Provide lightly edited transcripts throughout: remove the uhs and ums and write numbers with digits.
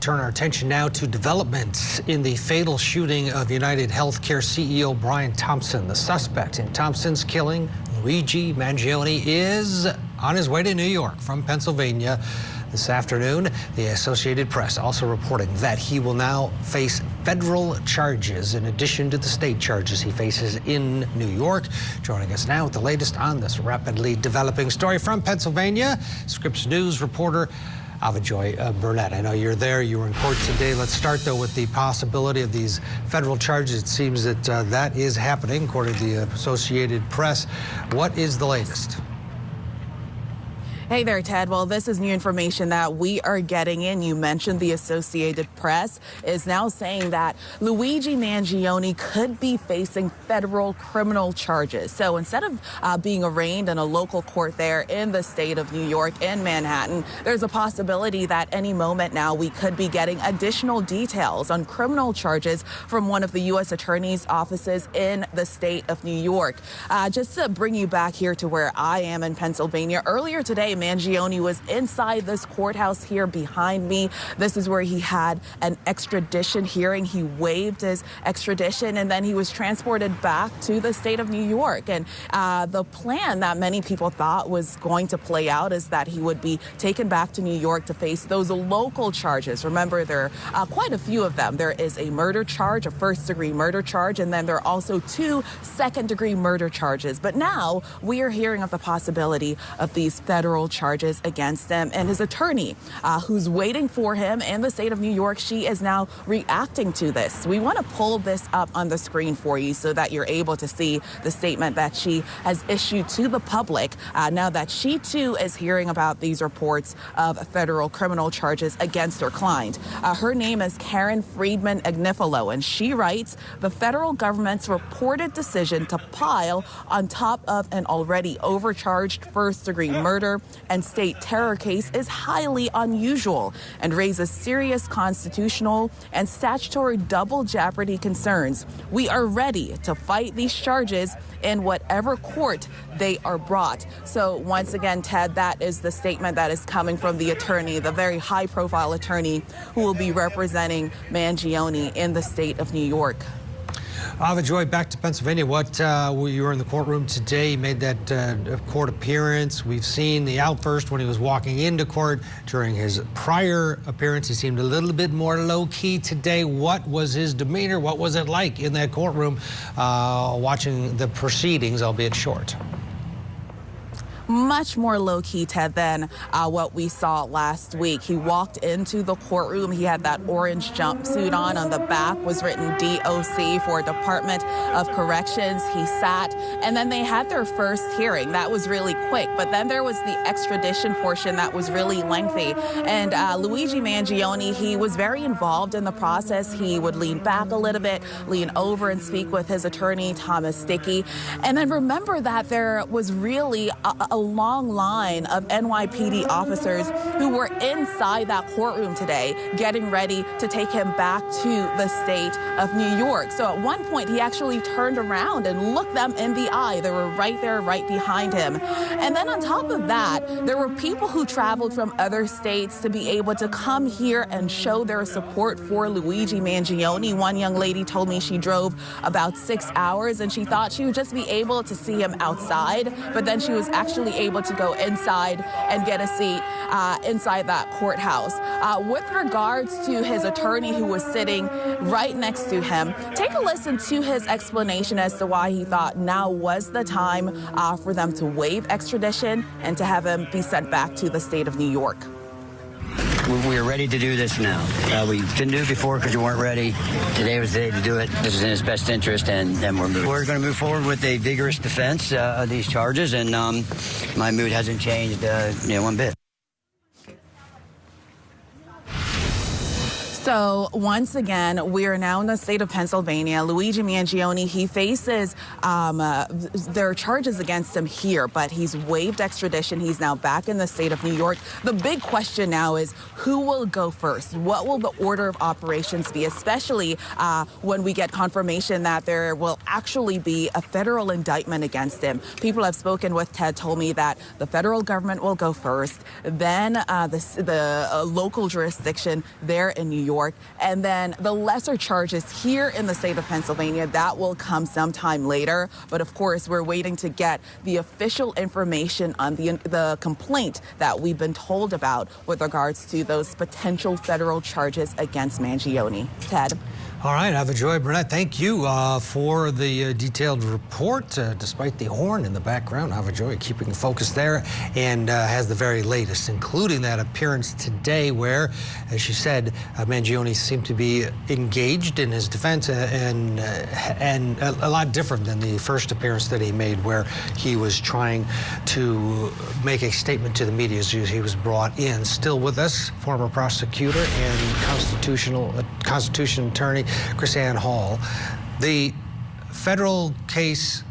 turn our attention now to developments in the fatal shooting of UnitedHealthcare CEO Brian Thompson. The suspect in Thompson's killing, Luigi Mangione, is on his way to New York from Pennsylvania this afternoon. The Associated Press also reporting that he will now face federal charges in addition to the state charges he faces in New York. Joining us now with the latest on this rapidly developing story from Pennsylvania, Scripps News reporter Avajoy Burnett. I know you're there. You were in court today. Let's start, though, with the possibility of these federal charges. It seems that that is happening, according to the Associated Press. What is the latest? Hey there, Ted. Well, this is new information that we are getting in. You mentioned the Associated Press is now saying that Luigi Mangione could be facing federal criminal charges. So instead of being arraigned in a local court there in the state of New York in Manhattan, there's a possibility that any moment now we could be getting additional details on criminal charges from one of the U.S. Attorney's offices in the state of New York. Just to bring you back here to where I am in Pennsylvania, earlier today, Mangione was inside this courthouse here behind me. This is where he had an extradition hearing. He waived his extradition, and then he was transported back to the state of New York. And the plan that many people thought was going to play out is that he would be taken back to New York to face those local charges. Remember, there are quite a few of them. There is a murder charge, a first-degree murder charge, and then there are also 2 second-degree murder charges. But now we are hearing of the possibility of these federal charges against him, and his attorney, who's waiting for him in the state of New York, she is now reacting to this. We want to pull this up on the screen for you so that you're able to see the statement that she has issued to the public now that she too is hearing about these reports of federal criminal charges against her client. Her name is Karen Friedman Agnifilo, and she writes, the federal government's reported decision to pile on top of an already overcharged first-degree murder and state terror case is highly unusual and raises serious constitutional and statutory double jeopardy concerns. We are ready to fight these charges in whatever court they are brought. So once again, Ted, that is the statement that is coming from the attorney, the very high-profile attorney who will be representing Mangione in the state of New York. Avajoy, back to Pennsylvania. You were in the courtroom today. You made that court appearance. We've seen the outburst when he was walking into court. During his prior appearance, he seemed a little bit more low-key today. What was his demeanor? What was it like in that courtroom watching the proceedings, albeit short? Much more low-key, Ted, than what we saw last week. He walked into the courtroom. He had that orange jumpsuit on. On the back was written DOC for Department of Corrections. He sat, and then they had their first hearing. That was really quick, but then there was the extradition portion that was really lengthy. And Luigi Mangione, he was very involved in the process. He would lean back a little bit, lean over and speak with his attorney, Thomas Sticky. And then remember that there was really a long line of NYPD officers who were inside that courtroom today getting ready to take him back to the state of New York. So at one point, he actually turned around and looked them in the eye. They were right there, right behind him. And then on top of that, there were people who traveled from other states to be able to come here and show their support for Luigi Mangione. One young lady told me she drove about 6 hours and she thought she would just be able to see him outside, but then she was actually able to go inside and get a seat inside that courthouse. With regards to his attorney who was sitting right next to him, take a listen to his explanation as to why he thought now was the time for them to waive extradition and to have him be sent back to the state of New York. We are ready to do this now. We didn't do it before because we weren't ready. Today was the day to do it. This is in his best interest, and we're going to move forward with a vigorous defense of these charges, and my mood hasn't changed one bit. So once again, we are now in the state of Pennsylvania. Luigi Mangione, he faces, there are charges against him here, but he's waived extradition. He's now back in the state of New York. The big question now is who will go first? What will the order of operations be, especially when we get confirmation that there will actually be a federal indictment against him? People I've spoken with, Ted, told me that the federal government will go first, then the local jurisdiction there in New York, and then the lesser charges here in the state of Pennsylvania, that will come sometime later. But of course, we're waiting to get the official information on the complaint that we've been told about with regards to those potential federal charges against Mangione. Ted. All right, Ava Joy Burnett, thank you for the detailed report. Despite the horn in the background, Ava Joy keeping focus there and has the very latest, including that appearance today where, as she said, Mangione seemed to be engaged in his defense and a lot different than the first appearance that he made, where he was trying to make a statement to the media as he was brought in. Still with us, former prosecutor and Constitution attorney Chris Ann Hall. The federal case,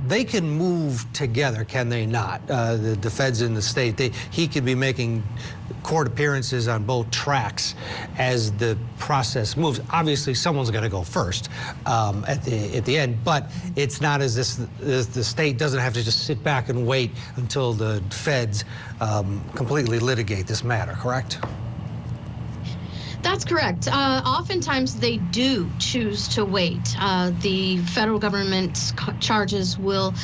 they can move together, can they not? The feds in the state, he could be making court appearances on both tracks as the process moves. Obviously, someone's got to go first at the end, but it's not as the state doesn't have to just sit back and wait until the feds completely litigate this matter, correct? That's correct. Oftentimes they do choose to wait. The federal government's charges will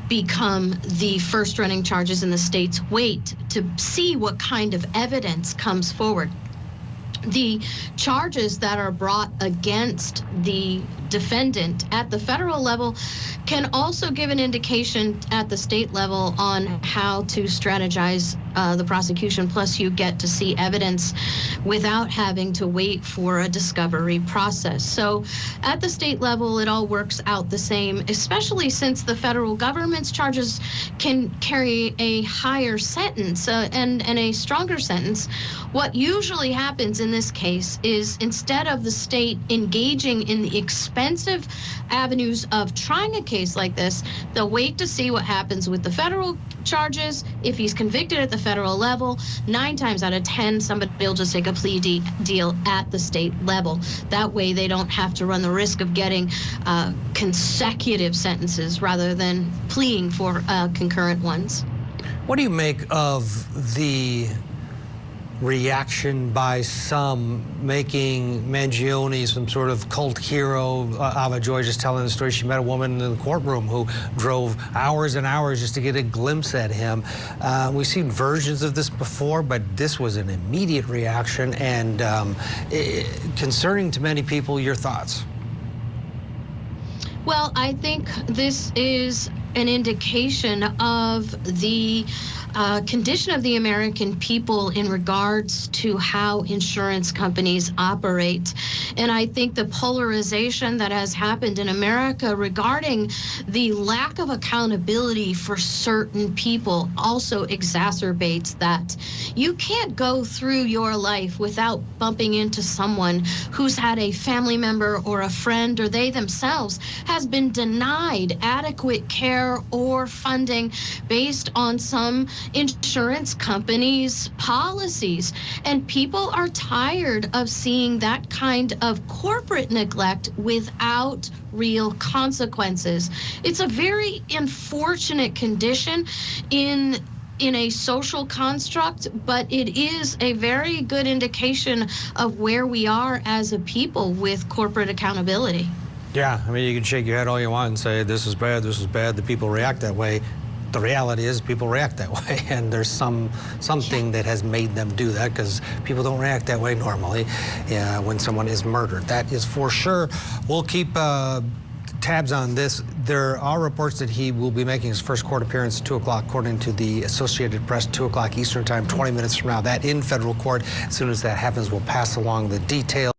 become the first running charges in the states. Wait to see what kind of evidence comes forward. The charges that are brought against the defendant at the federal level can also give an indication at the state level on how to strategize the prosecution. Plus, you get to see evidence without having to wait for a discovery process. So at the state level, it all works out the same, especially since the federal government's charges can carry a higher sentence and a stronger sentence. What usually happens in this case is instead of the state engaging in the expensive avenues of trying a case like this, they'll wait to see what happens with the federal charges. If he's convicted at the federal level, 9 times out of 10, somebody will just take a plea deal at the state level. That way they don't have to run the risk of getting consecutive sentences rather than pleading for concurrent ones. What do you make of the reaction by some making Mangione some sort of cult hero? Ava Joy just telling the story. She met a woman in the courtroom who drove hours and hours just to get a glimpse at him. We've seen versions of this before, but this was an immediate reaction and concerning to many people. Your thoughts? Well, I think this is an indication of the condition of the American people in regards to how insurance companies operate. And I think the polarization that has happened in America regarding the lack of accountability for certain people also exacerbates that. You can't go through your life without bumping into someone who's had a family member or a friend, or they themselves has been denied adequate care or funding based on some insurance companies' policies. And people are tired of seeing that kind of corporate neglect without real consequences. It's a very unfortunate condition in a social construct, but it is a very good indication of where we are as a people with corporate accountability. Yeah, I mean, you can shake your head all you want and say, this is bad, the people react that way. The reality is people react that way, and there's something that has made them do that, because people don't react that way normally when someone is murdered. That is for sure. We'll keep tabs on this. There are reports that he will be making his first court appearance at 2 o'clock, according to the Associated Press, 2 o'clock Eastern Time, 20 minutes from now. That in federal court. As soon as that happens, we'll pass along the details.